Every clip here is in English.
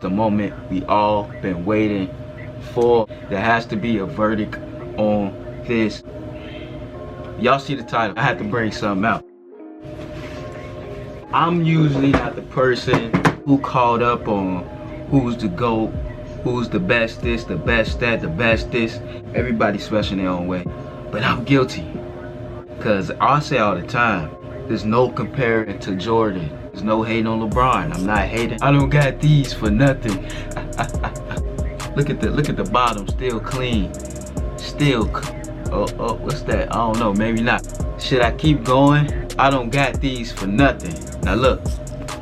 The moment we all been waiting for. There has to be a verdict on this. Y'all see the title. I had to bring something out. I'm usually not the person who caught up on who's the GOAT, who's the best this, the best that, the best this. Everybody's special in their own way. But I'm guilty. Because I say all the time, there's no comparing to Jordan. There's no hating on LeBron. I'm not hating. I don't got these for nothing. Look at the bottom, still clean. Still, what's that? I don't know, maybe not. Should I keep going? I don't got these for nothing. Now look,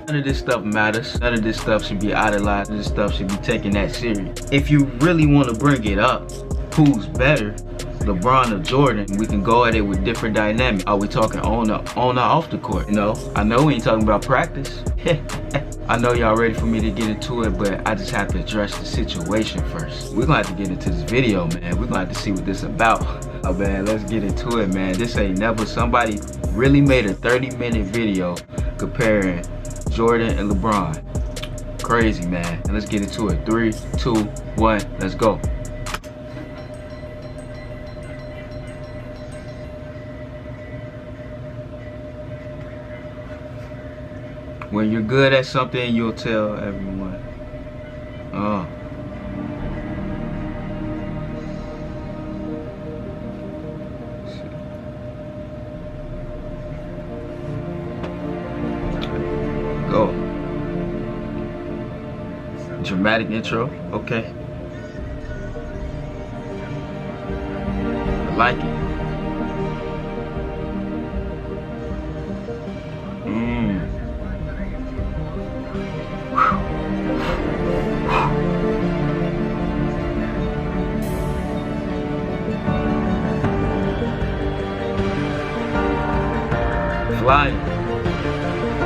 none of this stuff matters. None of this stuff should be idolized. None of this stuff should be taken that serious. If you really want to bring it up, who's better, LeBron or Jordan, we can go at it with different dynamics. Are we talking on or off the court? You know, I know we ain't talking about practice. I know y'all ready for me to get into it, but I just have to address the situation first. We're gonna have to get into this video, man. We're gonna have to see what this is about. Oh man, let's get into it, man. This ain't never, somebody really made a 30-minute video comparing Jordan and LeBron. Crazy, man. And let's get into it. 3, 2, 1, let's go. When you're good at something, you'll tell everyone. Go. Dramatic intro, okay. I like it. Flying.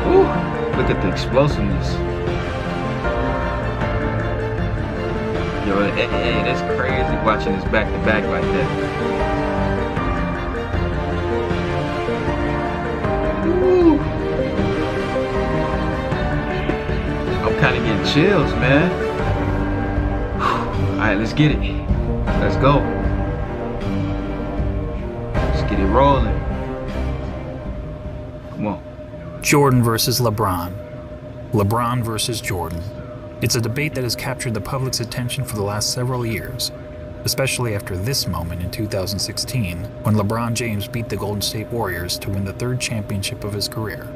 Ooh, look at the explosiveness. Yo, hey, that's crazy watching this back to back like that. Ooh. I'm kind of getting chills, man. All right, let's get it. Let's go. Let's get it rolling. Come on. Jordan versus LeBron. LeBron versus Jordan. It's a debate that has captured the public's attention for the last several years, especially after this moment in 2016, when LeBron James beat the Golden State Warriors to win the 3rd championship of his career.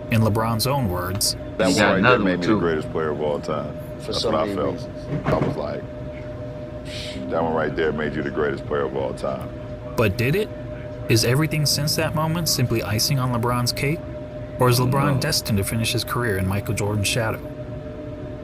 In LeBron's own words, that one right there made me the greatest player of all time. That's what I felt. I was like, that one right there made you the greatest player of all time. But did it? Is everything since that moment simply icing on LeBron's cake? Or is LeBron destined to finish his career in Michael Jordan's shadow?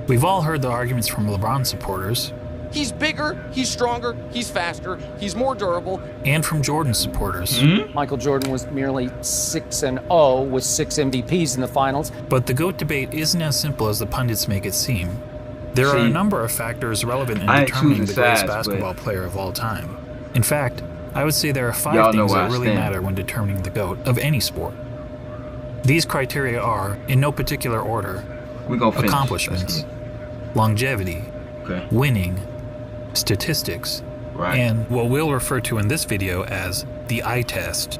We've all heard the arguments from LeBron supporters. He's bigger, he's stronger, he's faster, he's more durable. And from Jordan supporters. Michael Jordan was merely 6-0 with 6 MVPs in the finals. But the GOAT debate isn't as simple as the pundits make it seem. There are a number of factors relevant in determining the greatest basketball player of all time. In fact, I would say there are 5 things that really matter when determining the GOAT of any sport. These criteria are, in no particular order, accomplishments, longevity, winning, statistics, and what we'll refer to in this video as the eye test.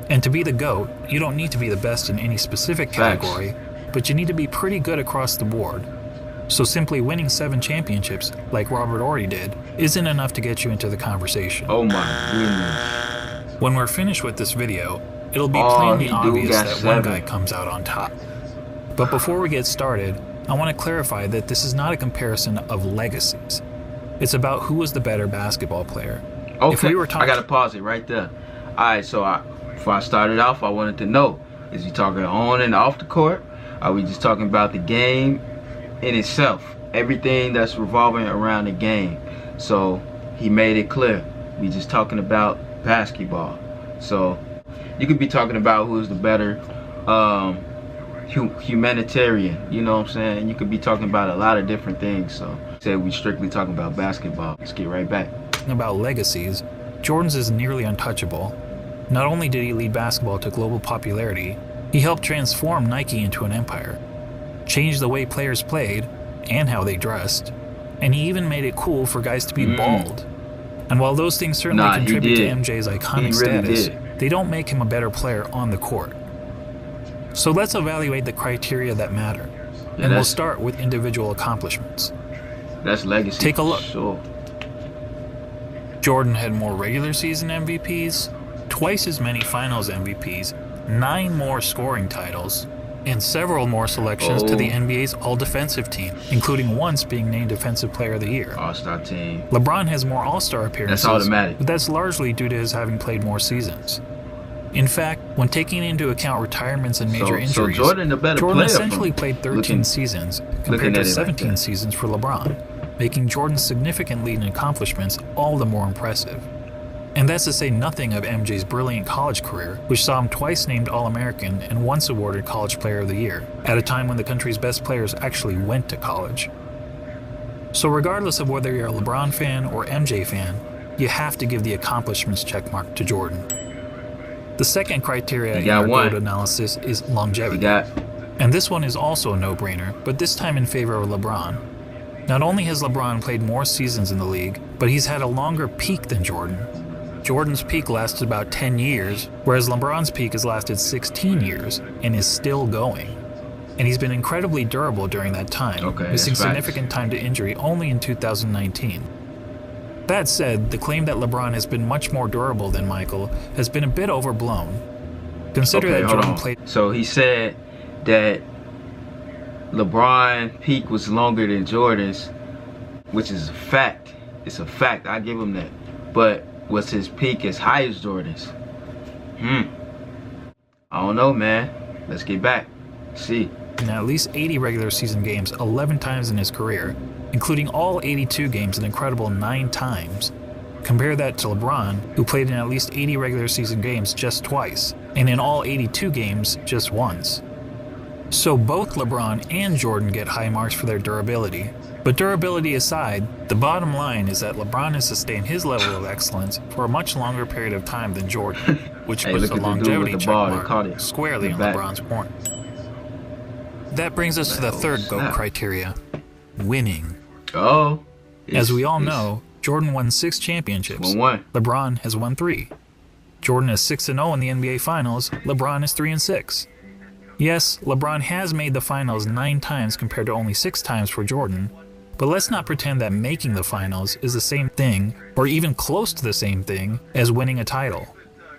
And to be the GOAT, you don't need to be the best in any specific category, but you need to be pretty good across the board. So simply winning 7 championships, like Robert Horry did, isn't enough to get you into the conversation. Oh my goodness. When we're finished with this video, it'll be plainly obvious that one guy comes out on top. But before we get started, I want to clarify that this is not a comparison of legacies. It's about who was the better basketball player. Okay, if we were I gotta pause it right there. Alright, so before I started off, I wanted to know, is he talking on and off the court? Are we just talking about the game in itself? Everything that's revolving around the game. So he made it clear. We just talking about basketball. So you could be talking about who's the better humanitarian, you know what I'm saying? You could be talking about a lot of different things. So say we strictly talking about basketball. Let's get right back. About legacies, Jordan's is nearly untouchable. Not only did he lead basketball to global popularity, he helped transform Nike into an empire. changed the way players played and how they dressed, and he even made it cool for guys to be bald. And while those things certainly contribute to MJ's iconic status, they don't make him a better player on the court. So let's evaluate the criteria that matter, and we'll start with individual accomplishments. That's legacy. Take a look. Sure. Jordan had more regular season MVPs, twice as many finals MVPs, 9 more scoring titles, and several more selections to the NBA's all-defensive team, including once being named Defensive Player of the Year. All-Star team. LeBron has more All-Star appearances, that's automatic. But that's largely due to his having played more seasons. In fact, when taking into account retirements and major injuries, Jordan essentially played 13 seasons compared to 17 seasons for LeBron, making Jordan's significant lead in accomplishments all the more impressive. And that's to say nothing of MJ's brilliant college career, which saw him twice named All-American and once awarded College Player of the Year, at a time when the country's best players actually went to college. So regardless of whether you're a LeBron fan or MJ fan, you have to give the accomplishments checkmark to Jordan. The second criteria in our GOAT analysis is longevity. And this one is also a no-brainer, but this time in favor of LeBron. Not only has LeBron played more seasons in the league, but he's had a longer peak than Jordan. Jordan's peak lasted about 10 years, whereas LeBron's peak has lasted 16 years and is still going. And he's been incredibly durable during that time, missing significant time to injury only in 2019. That said, the claim that LeBron has been much more durable than Michael has been a bit overblown. Consider that Jordan played... So he said that LeBron's peak was longer than Jordan's, which is a fact. It's a fact. I give him that. But was his peak as high as Jordan's? I don't know, man. Let's get back. See. In at least 80 regular season games 11 times in his career, including all 82 games an incredible 9 times. Compare that to LeBron, who played in at least 80 regular season games just twice, and in all 82 games just once. So both LeBron and Jordan get high marks for their durability. But durability aside, the bottom line is that LeBron has sustained his level of excellence for a much longer period of time than Jordan, which puts the longevity checkmark squarely in LeBron's corner. That brings us to the third GOAT criteria, winning. As we all know, Jordan won 6 championships. LeBron has won 3. Jordan is 6-0 in the NBA Finals. LeBron is 3-6. Yes, LeBron has made the finals 9 times compared to only 6 times for Jordan, but let's not pretend that making the finals is the same thing, or even close to the same thing, as winning a title.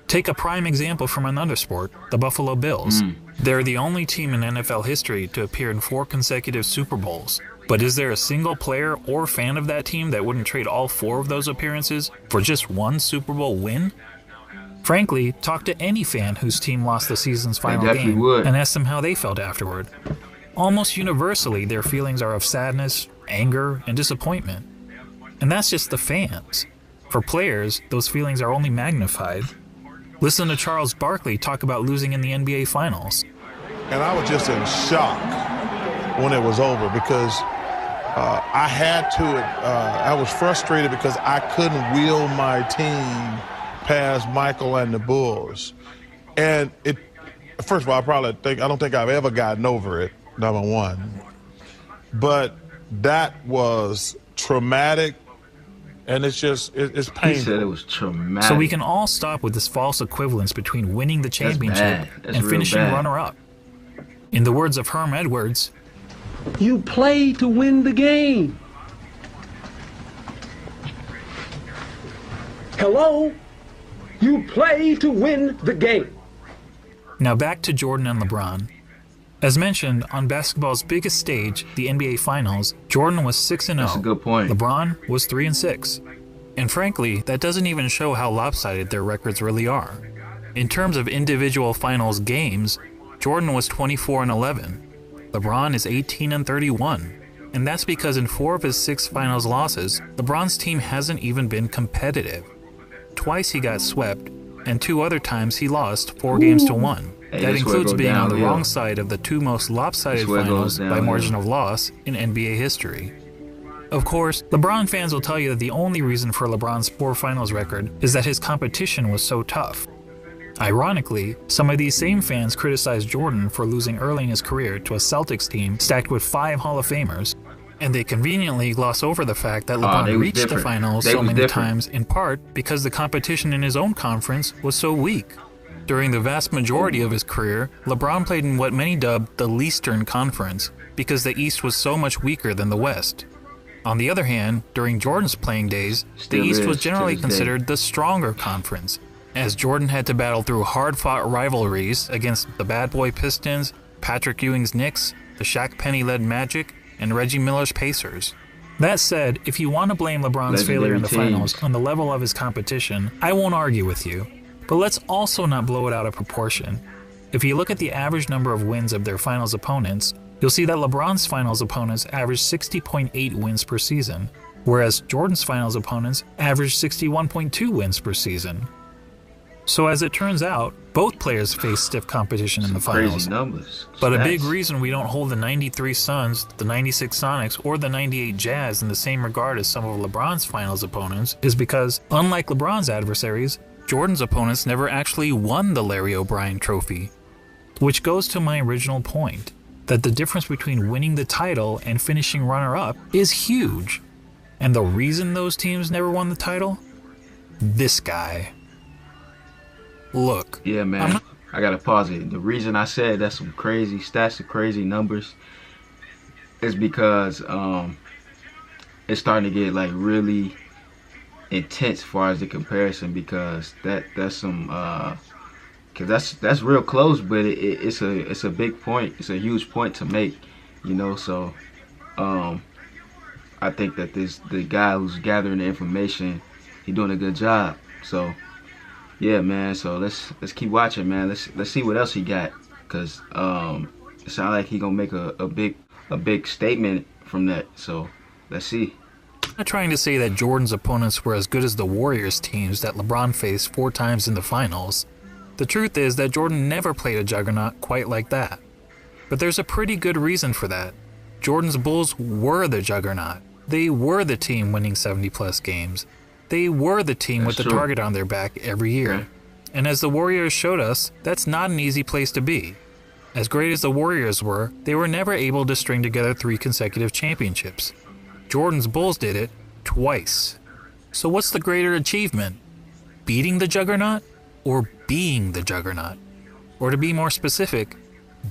Take a prime example from another sport, the Buffalo Bills. They're the only team in NFL history to appear in 4 consecutive Super Bowls. But is there a single player or fan of that team that wouldn't trade all 4 of those appearances for just 1 Super Bowl win? Frankly, talk to any fan whose team lost the season's final game and ask them how they felt afterward. Almost universally, their feelings are of sadness, anger, and disappointment. And that's just the fans. For players, those feelings are only magnified. Listen to Charles Barkley talk about losing in the NBA Finals. And I was just in shock when it was over because I was frustrated because I couldn't wheel my team past Michael and the Bulls. And first of all, I don't think I've ever gotten over it, number one. But that was traumatic, and it's painful. He said it was traumatic. So we can all stop with this false equivalence between winning the championship and finishing runner-up. In the words of Herm Edwards, you play to win the game. Hello? You play to win the game. Now back to Jordan and LeBron. As mentioned, on basketball's biggest stage, the NBA Finals, Jordan was 6-0. That's a good point. LeBron was 3-6. And frankly, that doesn't even show how lopsided their records really are. In terms of individual finals games, Jordan was 24-11. LeBron is 18-31. And that's because in 4 of his 6 finals losses, LeBron's team hasn't even been competitive. Twice he got swept, and 2 other times he lost 4 games to 1. That includes being on the wrong side of the 2 most lopsided finals by margin of loss in NBA history. Of course, LeBron fans will tell you that the only reason for LeBron's poor finals record is that his competition was so tough. Ironically, some of these same fans criticized Jordan for losing early in his career to a Celtics team stacked with 5 Hall of Famers, and they conveniently gloss over the fact that LeBron reached the finals so many times in part because the competition in his own conference was so weak. During the vast majority of his career, LeBron played in what many dubbed the Leastern Conference because the East was so much weaker than the West. On the other hand, during Jordan's playing days, the East was generally considered the stronger conference, as Jordan had to battle through hard-fought rivalries against the Bad Boy Pistons, Patrick Ewing's Knicks, the Shaq Penny-led Magic, and Reggie Miller's Pacers. That said, if you want to blame LeBron's failure in the finals on the level of his competition, I won't argue with you. But let's also not blow it out of proportion. If you look at the average number of wins of their finals opponents, you'll see that LeBron's finals opponents averaged 60.8 wins per season, whereas Jordan's finals opponents averaged 61.2 wins per season. So as it turns out, both players face stiff competition in the finals. Crazy numbers. But a big reason we don't hold the 93 Suns, the 96 Sonics, or the 98 Jazz in the same regard as some of LeBron's finals opponents is because, unlike LeBron's adversaries, Jordan's opponents never actually won the Larry O'Brien Trophy. Which goes to my original point, that the difference between winning the title and finishing runner-up is huge. And the reason those teams never won the title? This guy. Look. Yeah, man. I gotta pause it. The reason I said that's some crazy stats, and crazy numbers, is because it's starting to get like really intense as far as the comparison, because that's some because that's real close, but it's a big point. It's a huge point to make, you know. So I think that the guy who's gathering the information, he's doing a good job. So. Yeah, man. So let's keep watching, man. Let's see what else he got, cause it sounds like he gonna make a big statement from that. So let's see. I'm not trying to say that Jordan's opponents were as good as the Warriors teams that LeBron faced 4 times in the finals. The truth is that Jordan never played a juggernaut quite like that. But there's a pretty good reason for that. Jordan's Bulls were the juggernaut. They were the team winning 70-plus games. They were the team with the target on their back every year. Okay. And as the Warriors showed us, that's not an easy place to be. As great as the Warriors were, they were never able to string together 3 consecutive championships. Jordan's Bulls did it twice. So what's the greater achievement? Beating the juggernaut or being the juggernaut? Or to be more specific,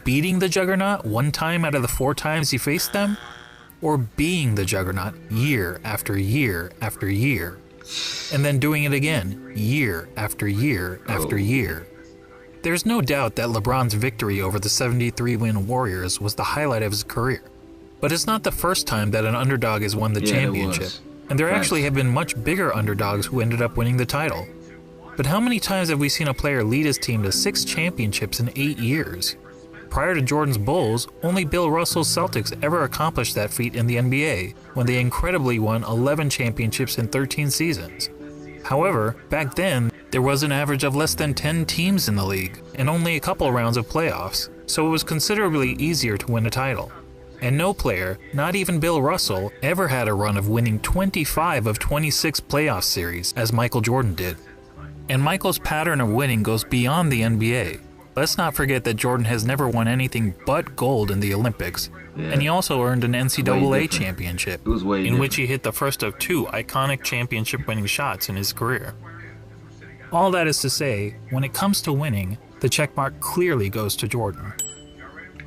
beating the juggernaut 1 time out of the 4 times you faced them? Or being the juggernaut year after year after year? And then doing it again, year after year after year. There's no doubt that LeBron's victory over the 73-win Warriors was the highlight of his career. But it's not the first time that an underdog has won the championship. And there actually have been much bigger underdogs who ended up winning the title. But how many times have we seen a player lead his team to 6 championships in 8 years? Prior to Jordan's Bulls, only Bill Russell's Celtics ever accomplished that feat in the NBA, when they incredibly won 11 championships in 13 seasons. However, back then, there was an average of less than 10 teams in the league, and only a couple rounds of playoffs, so it was considerably easier to win a title. And no player, not even Bill Russell, ever had a run of winning 25 of 26 playoff series, as Michael Jordan did. And Michael's pattern of winning goes beyond the NBA. Let's not forget that Jordan has never won anything but gold in the Olympics, and he also earned an NCAA championship, in which he hit the first of 2 iconic championship-winning shots in his career. All that is to say, when it comes to winning, the checkmark clearly goes to Jordan.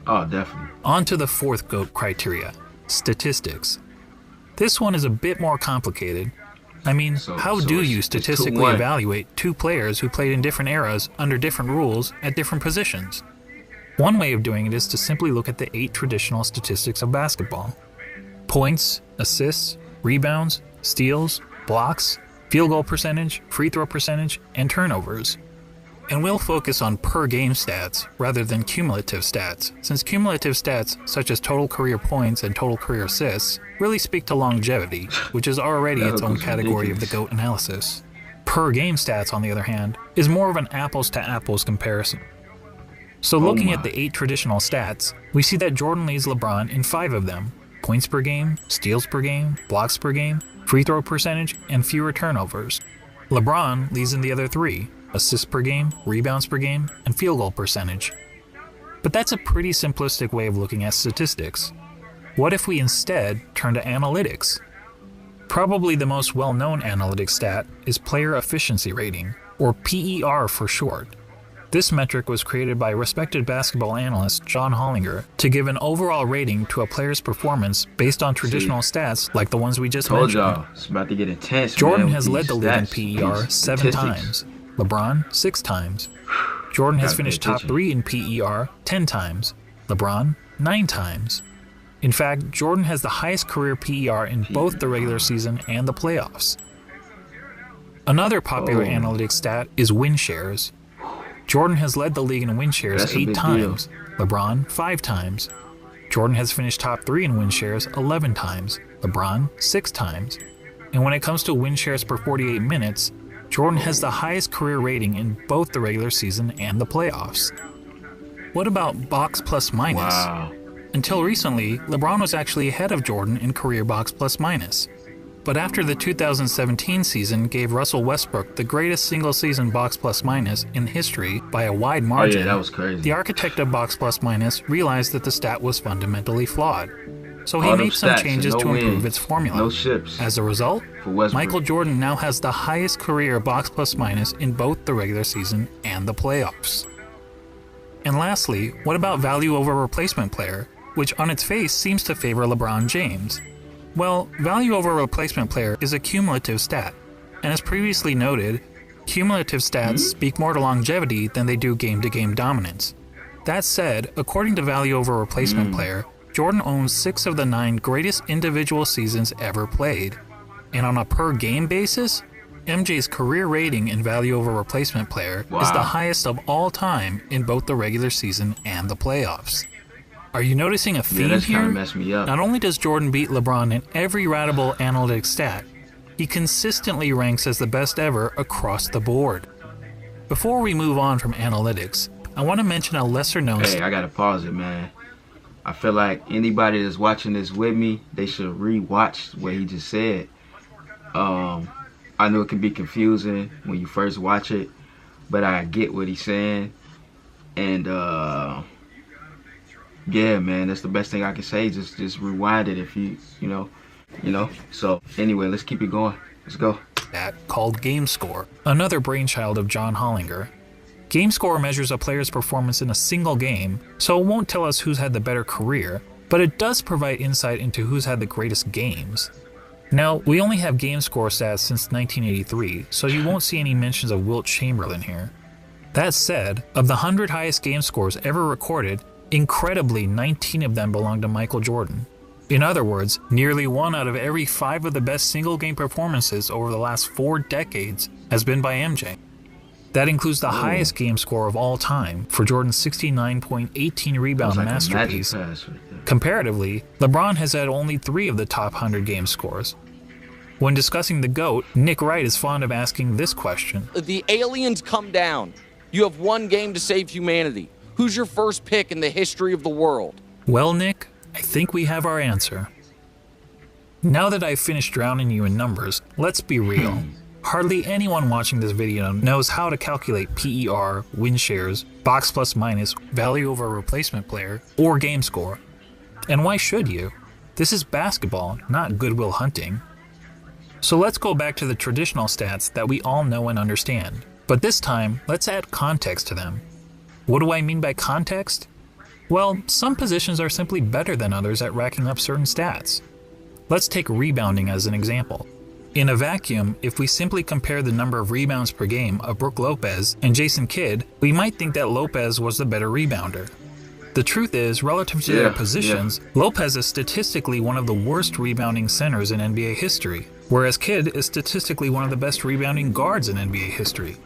Oh, definitely. On to the 4th GOAT criteria, statistics. This one is a bit more complicated. I mean, how do you statistically evaluate 2 players who played in different eras under different rules at different positions? One way of doing it is to simply look at the 8 traditional statistics of basketball. Points, assists, rebounds, steals, blocks, field goal percentage, free throw percentage, and turnovers. And we'll focus on per-game stats rather than cumulative stats, since cumulative stats, such as total career points and total career assists, really speak to longevity, which is already its own category of the GOAT analysis. Per-game stats, on the other hand, is more of an apples-to-apples comparison. So looking at the 8 traditional stats, we see that Jordan leads LeBron in 5 of them: points per game, steals per game, blocks per game, free throw percentage, and fewer turnovers. LeBron leads in the other 3: assists per game, rebounds per game, and field goal percentage. But that's a pretty simplistic way of looking at statistics. What if we instead turn to analytics? Probably the most well-known analytic stat is player efficiency rating, or PER for short. This metric was created by respected basketball analyst John Hollinger to give an overall rating to a player's performance based on traditional stats like the ones we just mentioned. Y'all, it's about to get intense. Jordan man, has led the league in PER 7 times, LeBron 6 times. Jordan has finished top 3 in PER 10 times, LeBron 9 times. In fact, Jordan has the highest career PER in both the regular season and the playoffs. Another popular analytic stat is win shares. Jordan has led the league in win shares 8 times, LeBron 5 times. Jordan has finished top 3 in win shares 11 times, LeBron 6 times. And when it comes to win shares per 48 minutes, Jordan has the highest career rating in both the regular season and the playoffs. What about box plus minus? Wow. Until recently, LeBron was actually ahead of Jordan in career box plus minus. But after the 2017 season gave Russell Westbrook the greatest single-season box plus minus in history by a wide margin, that was crazy. The architect of box plus minus realized that the stat was fundamentally flawed. So he made some changes to improve its formula. No ships. As a result, Michael Jordan now has the highest career box plus minus in both the regular season and the playoffs. And lastly, what about value over replacement player, which on its face seems to favor LeBron James? Well, value over replacement player is a cumulative stat, and as previously noted, cumulative stats speak more to longevity than they do game-to-game dominance. That said, according to value over replacement player, Jordan owns 6 of the 9 greatest individual seasons ever played, and on a per-game basis, MJ's career rating in value over replacement player is the highest of all time in both the regular season and the playoffs. Are you noticing a theme that's here? kinda messed me up. Not only does Jordan beat LeBron in every ratable analytic stat, he consistently ranks as the best ever across the board. Before we move on from analytics, I want to mention a lesser known Hey, I gotta pause it, man. I feel like anybody that's watching this with me, they should re-watch what he just said. I know it can be confusing when you first watch it, but I get what he's saying. And yeah, man, that's the best thing I can say. Just rewind it if you know. So anyway, let's keep it going. Let's go. That called Game Score, another brainchild of John Hollinger. Game Score measures a player's performance in a single game, so it won't tell us who's had the better career, but it does provide insight into who's had the greatest games. Now, we only have Game Score stats since 1983, so you won't see any mentions of Wilt Chamberlain here. That said, of the 100 highest game scores ever recorded, incredibly 19 of them belong to Michael Jordan. In other words, nearly 1 out of every 5 of the best single-game performances over the last 4 decades has been by MJ. That includes the highest game score of all time for Jordan's 69.18 rebound masterpiece. Comparatively, LeBron has had only 3 of the top 100 game scores. When discussing the GOAT, Nick Wright is fond of asking this question. The aliens come down. You have 1 game to save humanity. Who's your first pick in the history of the world? Well, Nick, I think we have our answer. Now that I've finished drowning you in numbers, let's be real. Hardly anyone watching this video knows how to calculate PER, win shares, box plus minus, value over replacement player, or game score. And why should you? This is basketball, not Good Will Hunting. So let's go back to the traditional stats that we all know and understand. But this time, let's add context to them. What do I mean by context? Well, some positions are simply better than others at racking up certain stats. Let's take rebounding as an example. In a vacuum, if we simply compare the number of rebounds per game of Brook Lopez and Jason Kidd, we might think that Lopez was the better rebounder. The truth is, relative to their positions, Lopez is statistically one of the worst rebounding centers in NBA history, whereas Kidd is statistically one of the best rebounding guards in NBA history.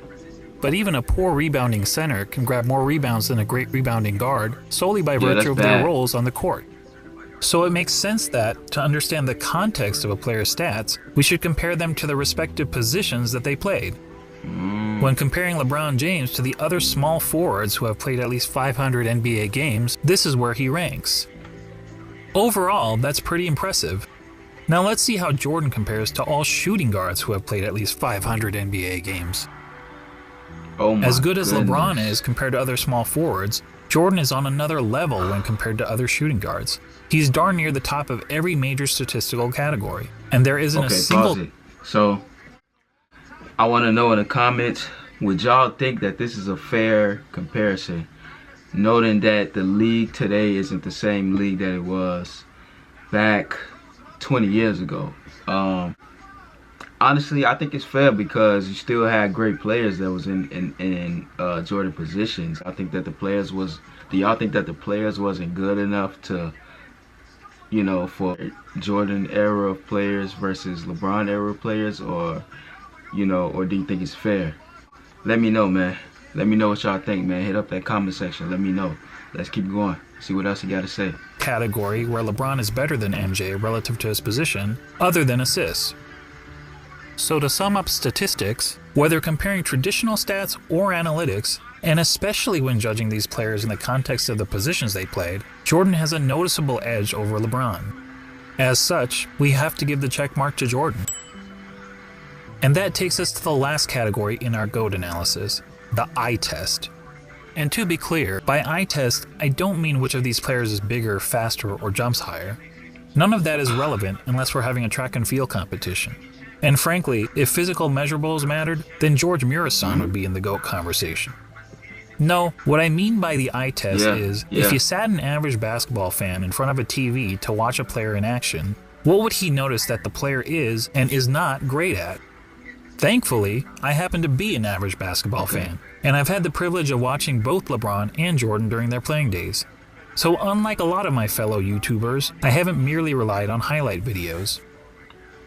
But even a poor rebounding center can grab more rebounds than a great rebounding guard solely by virtue of their roles on the court. So it makes sense that, to understand the context of a player's stats, we should compare them to the respective positions that they played. When comparing LeBron James to the other small forwards who have played at least 500 NBA games, this is where he ranks. Overall, that's pretty impressive. Now let's see how Jordan compares to all shooting guards who have played at least 500 NBA games. Oh my As good as goodness. LeBron is compared to other small forwards, Jordan is on another level when compared to other shooting guards. He's darn near the top of every major statistical category, and there isn't a single... Pause it. So, I want to know in the comments, would y'all think that this is a fair comparison? Noting that the league today isn't the same league that it was back 20 years ago. Honestly, I think it's fair because you still had great players that was in Jordan positions. I think that the players was. Do y'all think that the players wasn't good enough to, you know, for Jordan era of players versus LeBron era players, or, you know, or do you think it's fair? Let me know, man. Let me know what y'all think, man. Hit up that comment section. Let me know. Let's keep going. See what else you got to say. Category where LeBron is better than MJ relative to his position, other than assists. So to sum up statistics, whether comparing traditional stats or analytics, and especially when judging these players in the context of the positions they played, Jordan has a noticeable edge over LeBron. As such, we have to give the check mark to Jordan. And that takes us to the last category in our GOAT analysis, the eye test. And to be clear, by eye test, I don't mean which of these players is bigger, faster, or jumps higher. None of that is relevant unless we're having a track and field competition. And frankly, if physical measurables mattered, then George Murison would be in the GOAT conversation. No, what I mean by the eye test is, if you sat an average basketball fan in front of a TV to watch a player in action, what would he notice that the player is and is not great at? Thankfully, I happen to be an average basketball fan, and I've had the privilege of watching both LeBron and Jordan during their playing days. So unlike a lot of my fellow YouTubers, I haven't merely relied on highlight videos.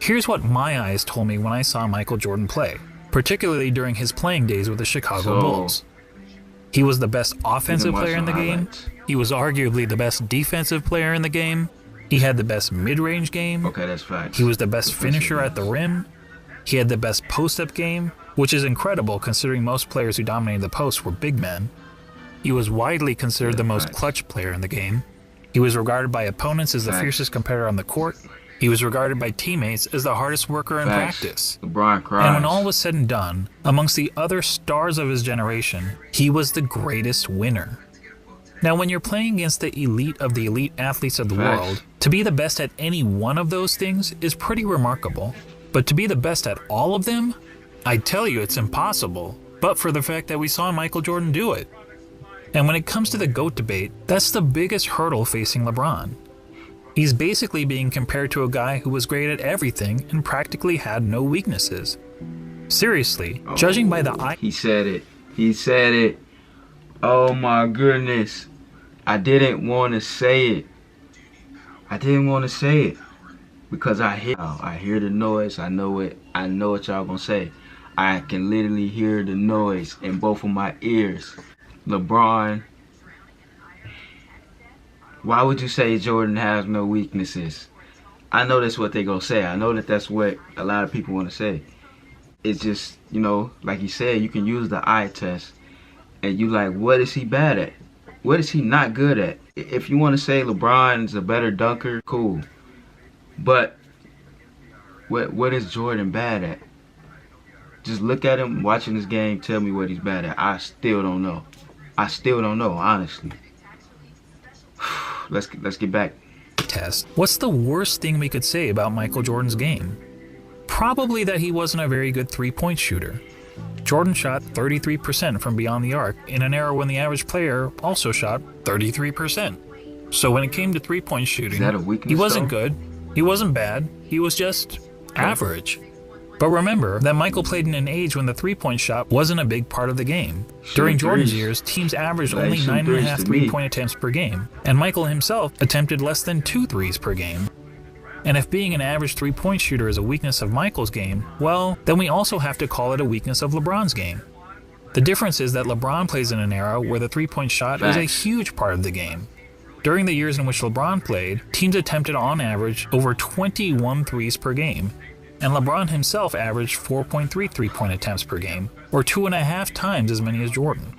Here's what my eyes told me when I saw Michael Jordan play, particularly during his playing days with the Chicago Bulls. He was the best offensive player in the game. He was arguably the best defensive player in the game. He had the best mid-range game. Okay, that's facts. He was the best finisher at the rim. He had the best post-up game, which is incredible considering most players who dominated the post were big men. He was widely considered the most clutch player in the game. He was regarded by opponents as the fiercest competitor on the court. He was regarded by teammates as the hardest worker in practice. LeBron cries. And when all was said and done, amongst the other stars of his generation, he was the greatest winner. Now, when you're playing against the elite of the elite athletes of the world, to be the best at any one of those things is pretty remarkable. But to be the best at all of them? I tell you, it's impossible, but for the fact that we saw Michael Jordan do it. And when it comes to the GOAT debate, that's the biggest hurdle facing LeBron. He's basically being compared to a guy who was great at everything and practically had no weaknesses. Seriously, judging by the eye... He said it. He said it. Oh my goodness. I didn't want to say it. I didn't want to say it. Because I hear the noise. I know it. I know what y'all gonna say. I can literally hear the noise in both of my ears. LeBron. Why would you say Jordan has no weaknesses? I know that's what they gonna say. I know that that's what a lot of people want to say. It's just, you know, like you said, you can use the eye test. And you like, what is he bad at? What is he not good at? If you want to say LeBron's a better dunker, cool. But what is Jordan bad at? Just look at him watching this game, tell me what he's bad at. I still don't know. I still don't know, honestly. Let's get back. Test. What's the worst thing we could say about Michael Jordan's game? Probably that he wasn't a very good three-point shooter. Jordan shot 33% from beyond the arc in an era when the average player also shot 33%. So when it came to three-point shooting, is that a weakness, he wasn't though? good. He wasn't bad, he was just average. But remember that Michael played in an age when the three-point shot wasn't a big part of the game. During Jordan's years, teams averaged only 9.5 three-point attempts per game, and Michael himself attempted less than 2 threes per game. And if being an average three-point shooter is a weakness of Michael's game, well, then we also have to call it a weakness of LeBron's game. The difference is that LeBron plays in an era where the three-point shot is a huge part of the game. During the years in which LeBron played, teams attempted on average over 21 threes per game, and LeBron himself averaged 4.3 three-point attempts per game, or 2.5 times as many as Jordan.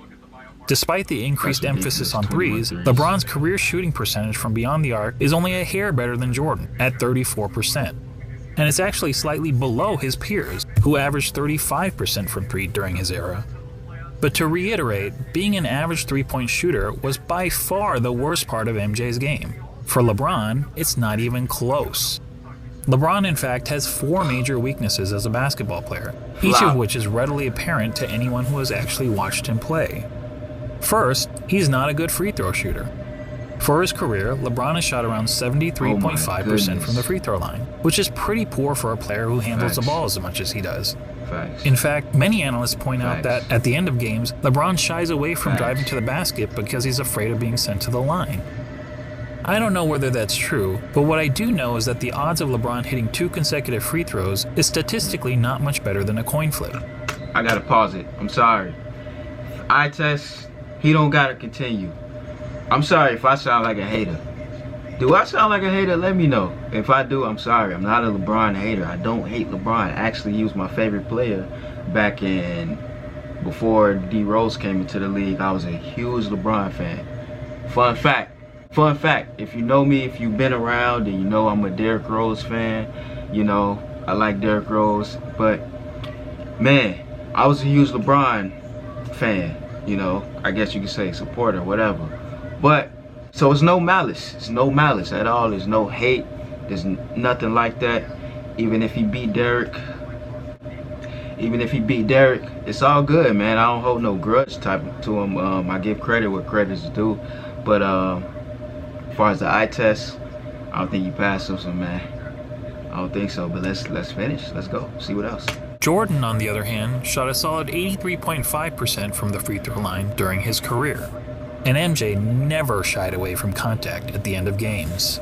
Despite the increased emphasis on threes, LeBron's career shooting percentage from beyond the arc is only a hair better than Jordan, at 34%. And it's actually slightly below his peers, who averaged 35% from three during his era. But to reiterate, being an average three-point shooter was by far the worst part of MJ's game. For LeBron, it's not even close. LeBron, in fact, has 4 major weaknesses as a basketball player, each of which is readily apparent to anyone who has actually watched him play. First, he's not a good free throw shooter. For his career, LeBron has shot around 73.5% from the free throw line, which is pretty poor for a player who handles the ball as much as he does. In fact, many analysts point out that at the end of games, LeBron shies away from driving to the basket because he's afraid of being sent to the line. I don't know whether that's true, but what I do know is that the odds of LeBron hitting 2 consecutive free throws is statistically not much better than a coin flip. I gotta pause it. I'm sorry. Eye test, he don't gotta continue. I'm sorry if I sound like a hater. Do I sound like a hater? Let me know. If I do, I'm sorry. I'm not a LeBron hater. I don't hate LeBron. Actually, he was my favorite player back in, before D Rose came into the league. I was a huge LeBron fan. Fun fact, if you know me, if you've been around, and you know I'm a Derrick Rose fan, you know, I like Derrick Rose, but man, I was a huge LeBron fan, you know, I guess you could say supporter, whatever. But, so it's no malice. It's no malice at all. There's no hate. There's nothing like that. Even if he beat Derrick, it's all good, man. I don't hold no grudge type to him. I give credit where credit's due. But as far as the eye test, I don't think you passed him, man. I don't think so. But let's finish. Let's go. See what else. Jordan, on the other hand, shot a solid 83.5% from the free throw line during his career. And MJ never shied away from contact at the end of games.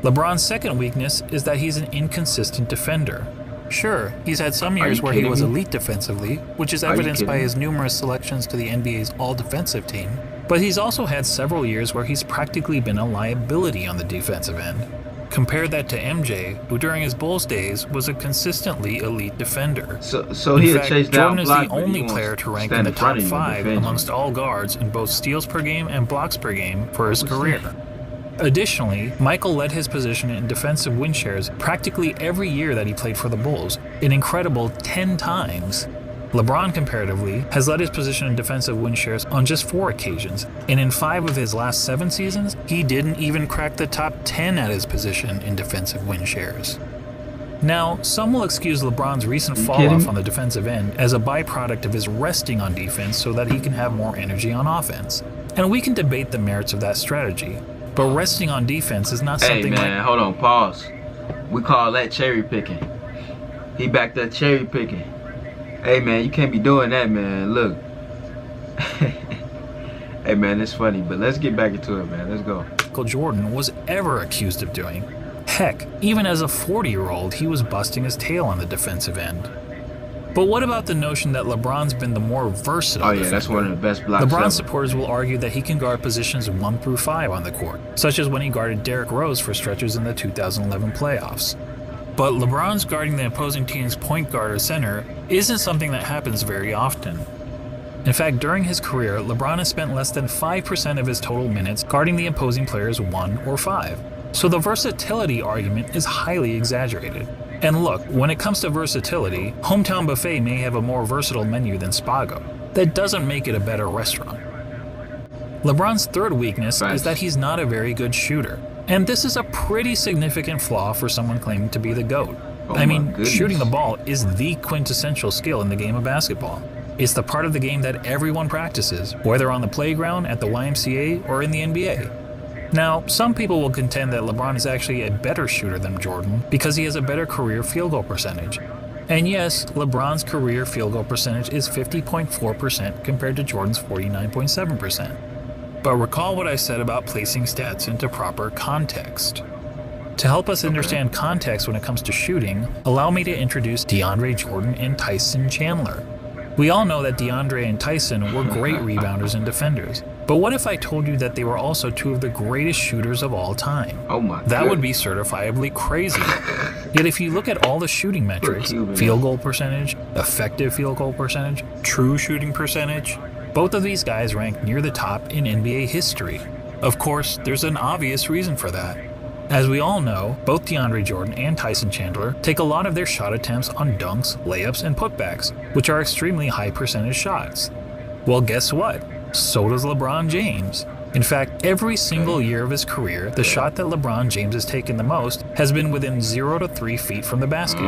LeBron's second weakness is that he's an inconsistent defender. Sure, he's had some years where he was elite defensively, which is evidenced by his numerous selections to the NBA's all-defensive team, but he's also had several years where he's practically been a liability on the defensive end. Compare that to MJ, who during his Bulls days was a consistently elite defender. So in fact, Jordan is the only player to rank in the top 5 amongst all guards in both steals per game and blocks per game for his career. Additionally, Michael led his position in defensive win shares practically every year that he played for the Bulls, an incredible 10 times. LeBron, comparatively, has led his position in defensive win shares on just 4 occasions, and in 5 of his last 7 seasons, he didn't even crack the top 10 at his position in defensive win shares. Now, some will excuse LeBron's recent fall-off on the defensive end as a byproduct of his resting on defense so that he can have more energy on offense. And we can debate the merits of that strategy, but resting on defense is not something Hey man, hold on, pause. We call that cherry picking. He back there cherry picking. Hey man, you can't be doing that, man. Look. Hey man, it's funny, but let's get back into it, man. Let's go. Michael Jordan was ever accused of doing. Heck, even as a 40-year-old, he was busting his tail on the defensive end. But what about the notion that LeBron's been the more versatile defender? That's one of the best blocks LeBron ever. supporters will argue that he can guard positions 1 through 5 on the court, such as when he guarded Derrick Rose for stretches in the 2011 playoffs. But LeBron's guarding the opposing team's point guard or center isn't something that happens very often. In fact, during his career, LeBron has spent less than 5% of his total minutes guarding the opposing player's 1 or 5. So the versatility argument is highly exaggerated. And look, when it comes to versatility, Hometown Buffet may have a more versatile menu than Spago. That doesn't make it a better restaurant. LeBron's third weakness is that he's not a very good shooter. And this is a pretty significant flaw for someone claiming to be the GOAT. I mean, shooting the ball is the quintessential skill in the game of basketball. It's the part of the game that everyone practices, whether on the playground, at the YMCA, or in the NBA. Now, some people will contend that LeBron is actually a better shooter than Jordan because he has a better career field goal percentage. And yes, LeBron's career field goal percentage is 50.4% compared to Jordan's 49.7%. But recall what I said about placing stats into proper context. To help us understand context when it comes to shooting, allow me to introduce DeAndre Jordan and Tyson Chandler. We all know that DeAndre and Tyson were great rebounders and defenders. But what if I told you that they were also 2 of the greatest shooters of all time? That would be certifiably crazy. Yet if you look at all the shooting metrics, field goal percentage, effective field goal percentage, true shooting percentage, both of these guys rank near the top in NBA history. Of course, there's an obvious reason for that. As we all know, both DeAndre Jordan and Tyson Chandler take a lot of their shot attempts on dunks, layups, and putbacks, which are extremely high percentage shots. Well, guess what? So does LeBron James. In fact, every single year of his career, the shot that LeBron James has taken the most has been within 0 to 3 feet from the basket.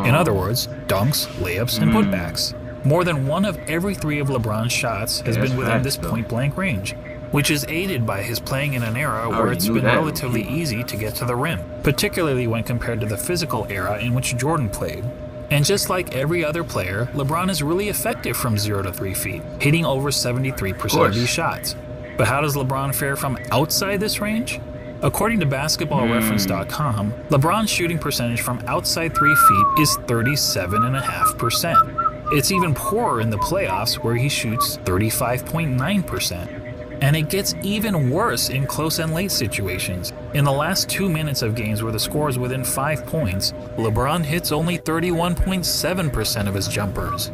In other words, dunks, layups, and putbacks. More than 1 of every 3 of LeBron's shots has been within this point-blank range, which is aided by his playing in an era where it's been relatively easy to get to the rim, particularly when compared to the physical era in which Jordan played. And just like every other player, LeBron is really effective from 0 to 3 feet, hitting over 73% of these shots. But how does LeBron fare from outside this range? According to basketballreference.com, LeBron's shooting percentage from outside 3 feet is 37.5%. It's even poorer in the playoffs where he shoots 35.9%. And it gets even worse in close and late situations. In the last 2 minutes of games where the score is within 5 points, LeBron hits only 31.7% of his jumpers.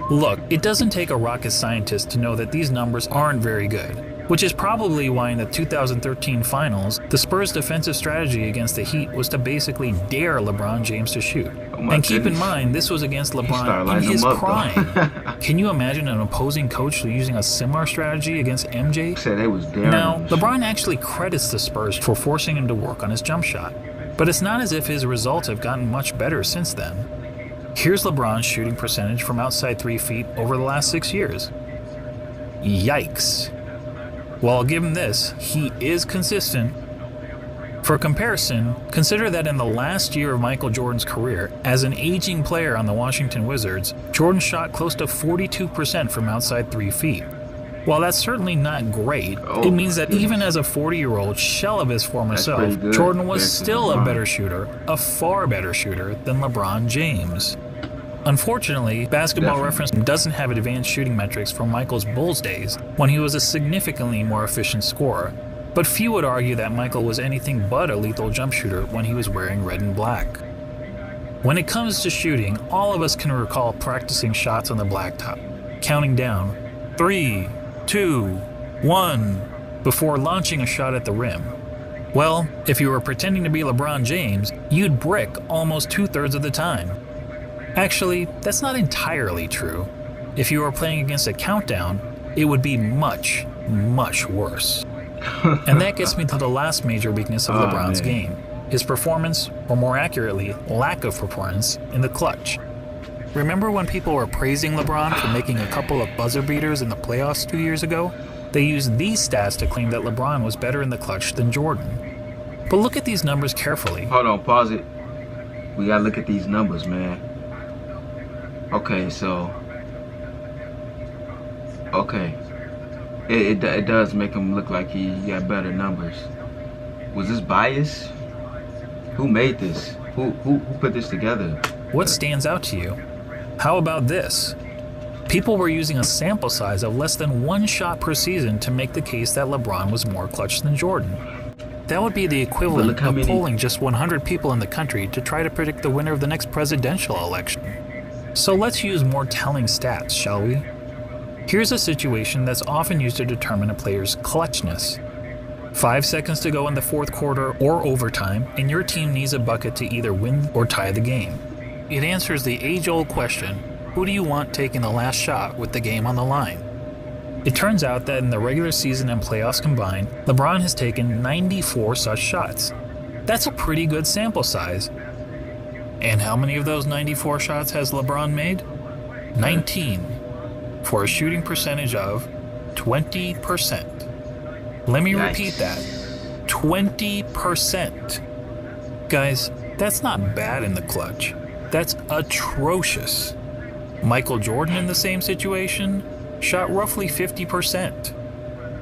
Look, it doesn't take a rocket scientist to know that these numbers aren't very good, which is probably why in the 2013 finals, the Spurs' defensive strategy against the Heat was to basically dare LeBron James to shoot. And keep in mind, this was against LeBron in his prime. Can you imagine an opposing coach using a similar strategy against MJ? Said they was daring. Now, LeBron actually credits the Spurs for forcing him to work on his jump shot, but it's not as if his results have gotten much better since then. Here's LeBron's shooting percentage from outside 3 feet over the last 6 years. Yikes. Well, I'll give him this, he is consistent. For comparison, consider that in the last year of Michael Jordan's career, as an aging player on the Washington Wizards, Jordan shot close to 42% from outside 3 feet. While that's certainly not great, it means that even as a 40-year-old shell of his former self, Jordan was still a better shooter, a far better shooter than LeBron James. Unfortunately, Basketball Reference doesn't have advanced shooting metrics from Michael's Bulls days, when he was a significantly more efficient scorer. But few would argue that Michael was anything but a lethal jump shooter when he was wearing red and black. When it comes to shooting, all of us can recall practicing shots on the blacktop, counting down 3, 2, 1, before launching a shot at the rim. Well, if you were pretending to be LeBron James, you'd brick almost 2/3 of the time. Actually, that's not entirely true. If you were playing against a countdown, it would be much, much worse. And that gets me to the last major weakness of LeBron's game, his performance, or more accurately, lack of performance, in the clutch. Remember when people were praising LeBron for making a couple of buzzer beaters in the playoffs 2 years ago? They used these stats to claim that LeBron was better in the clutch than Jordan. But look at these numbers carefully. Hold on, pause it. We gotta look at these numbers, man. Okay, so it does make him look like he got better numbers. Was this bias? Who made this? Who put this together? What stands out to you? How about this? People were using a sample size of less than 1 shot per season to make the case that LeBron was more clutch than Jordan. That would be the equivalent of polling just 100 people in the country to try to predict the winner of the next presidential election. So let's use more telling stats, shall we? Here's a situation that's often used to determine a player's clutchness. 5 seconds to go in the 4th quarter or overtime, and your team needs a bucket to either win or tie the game. It answers the age-old question, who do you want taking the last shot with the game on the line? It turns out that in the regular season and playoffs combined, LeBron has taken 94 such shots. That's a pretty good sample size. And how many of those 94 shots has LeBron made? 19, for a shooting percentage of 20%. Let me repeat that, 20%. Guys, that's not bad in the clutch. That's atrocious. Michael Jordan in the same situation shot roughly 50%.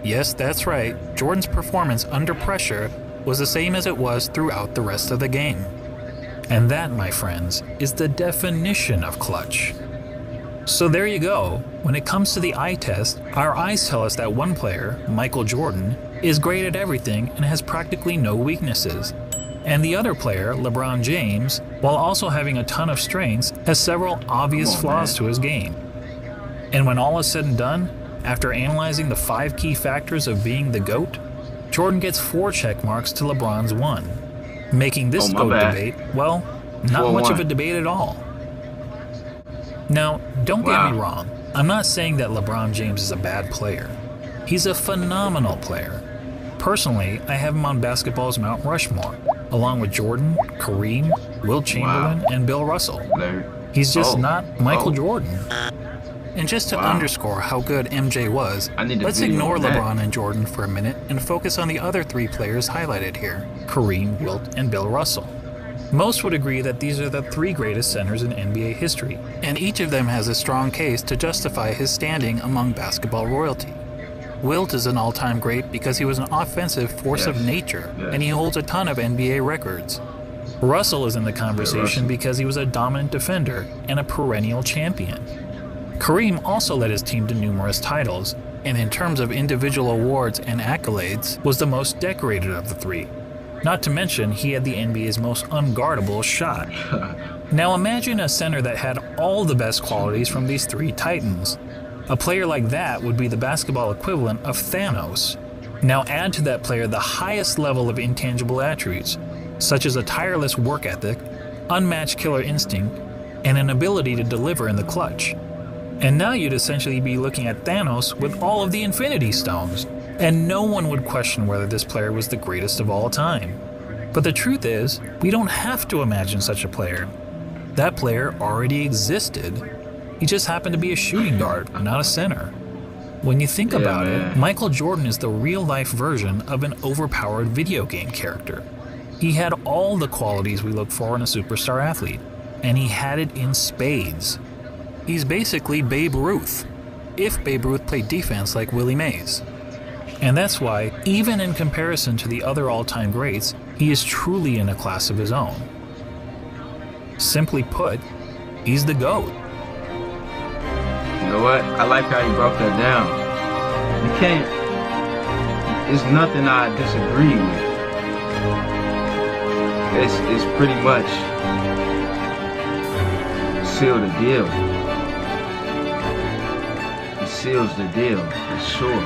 Yes, that's right, Jordan's performance under pressure was the same as it was throughout the rest of the game. And that, my friends, is the definition of clutch. So there you go. When it comes to the eye test, our eyes tell us that one player, Michael Jordan, is great at everything and has practically no weaknesses. And the other player, LeBron James, while also having a ton of strengths, has several obvious flaws to his game. And when all is said and done, after analyzing the 5 key factors of being the GOAT, Jordan gets 4 check marks to LeBron's 1. Making this GOAT debate, well, not much of a debate at all. Now, don't get me wrong. I'm not saying that LeBron James is a bad player. He's a phenomenal player. Personally, I have him on basketball's Mount Rushmore, along with Jordan, Kareem, Wilt Chamberlain, and Bill Russell. He's just not Michael Jordan. And just to underscore how good MJ was, let's ignore LeBron and Jordan for a minute and focus on the other three players highlighted here, Kareem, Wilt, and Bill Russell. Most would agree that these are the three greatest centers in NBA history, and each of them has a strong case to justify his standing among basketball royalty. Wilt is an all-time great because he was an offensive force of nature, and he holds a ton of NBA records. Russell is in the conversation because he was a dominant defender and a perennial champion. Kareem also led his team to numerous titles, and in terms of individual awards and accolades, was the most decorated of the three. Not to mention, he had the NBA's most unguardable shot. Now imagine a center that had all the best qualities from these three titans. A player like that would be the basketball equivalent of Thanos. Now add to that player the highest level of intangible attributes, such as a tireless work ethic, unmatched killer instinct, and an ability to deliver in the clutch. And now you'd essentially be looking at Thanos with all of the Infinity Stones, and no one would question whether this player was the greatest of all time. But the truth is, we don't have to imagine such a player. That player already existed. He just happened to be a shooting guard, not a center. When you think about it, Michael Jordan is the real-life version of an overpowered video game character. He had all the qualities we look for in a superstar athlete, and he had it in spades. He's basically Babe Ruth, if Babe Ruth played defense like Willie Mays. And that's why, even in comparison to the other all-time greats, he is truly in a class of his own. Simply put, he's the GOAT. You know what? I like how you broke that down. You can't, it's nothing I disagree with. It's pretty much seal the deal. It seals the deal, for sure.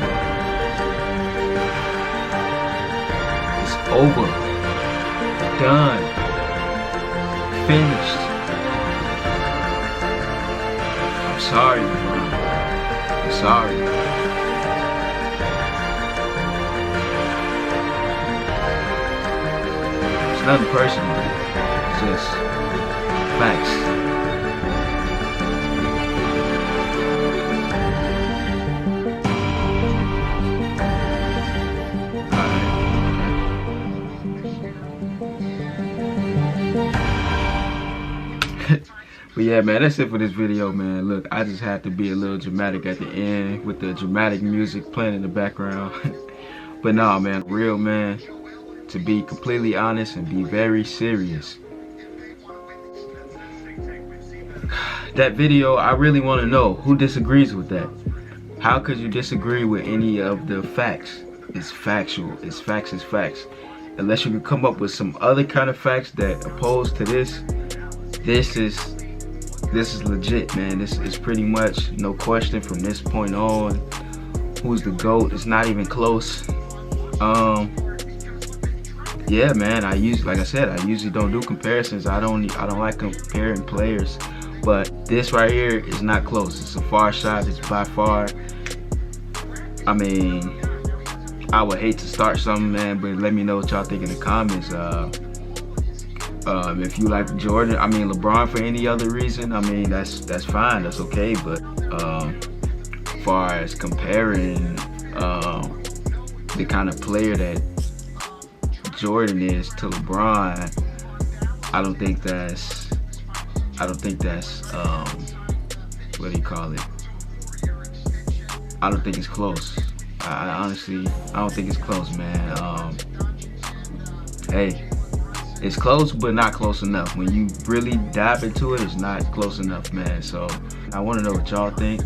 Over, done, finished. I'm sorry, LeBron. I'm sorry. It's nothing personal. It's just facts. But yeah, man, that's it for this video, man. Look, I just had to be a little dramatic at the end with the dramatic music playing in the background. But nah, man, real, man, to be completely honest and be very serious. That video, I really want to know who disagrees with that. How could you disagree with any of the facts? It's factual. It's facts, it's facts. Unless you can come up with some other kind of facts that oppose to this, this is legit, man. This is pretty much no question from this point on. Who's the GOAT? It's not even close. Yeah, man. Like I said, I usually don't do comparisons. I don't like comparing players. But this right here is not close. It's a far shot. It's by far. I mean, I would hate to start something, man, but let me know what y'all think in the comments. If you like Jordan, I mean LeBron for any other reason, I mean that's fine, that's okay. But as far as comparing the kind of player that Jordan is to LeBron, I don't think that's what do you call it? I don't think it's close. I honestly don't think it's close, man. Hey. It's close, but not close enough. When you really dive into it, it's not close enough, man. So I want to know what y'all think.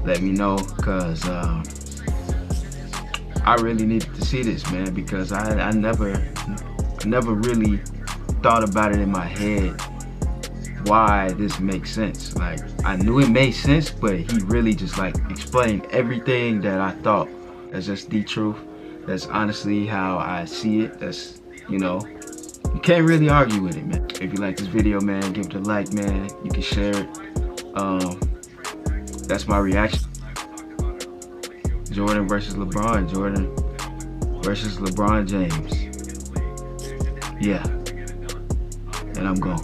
Let me know, because I really needed to see this, man, because I never really thought about it in my head why this makes sense. Like, I knew it made sense, but he really just like explained everything that I thought. That's just the truth. That's honestly how I see it. That's, you You can't really argue with it, man. If you like this video, man, give it a like, man. You can share it. That's my reaction. Jordan versus LeBron. Jordan versus LeBron James. Yeah. And I'm gone.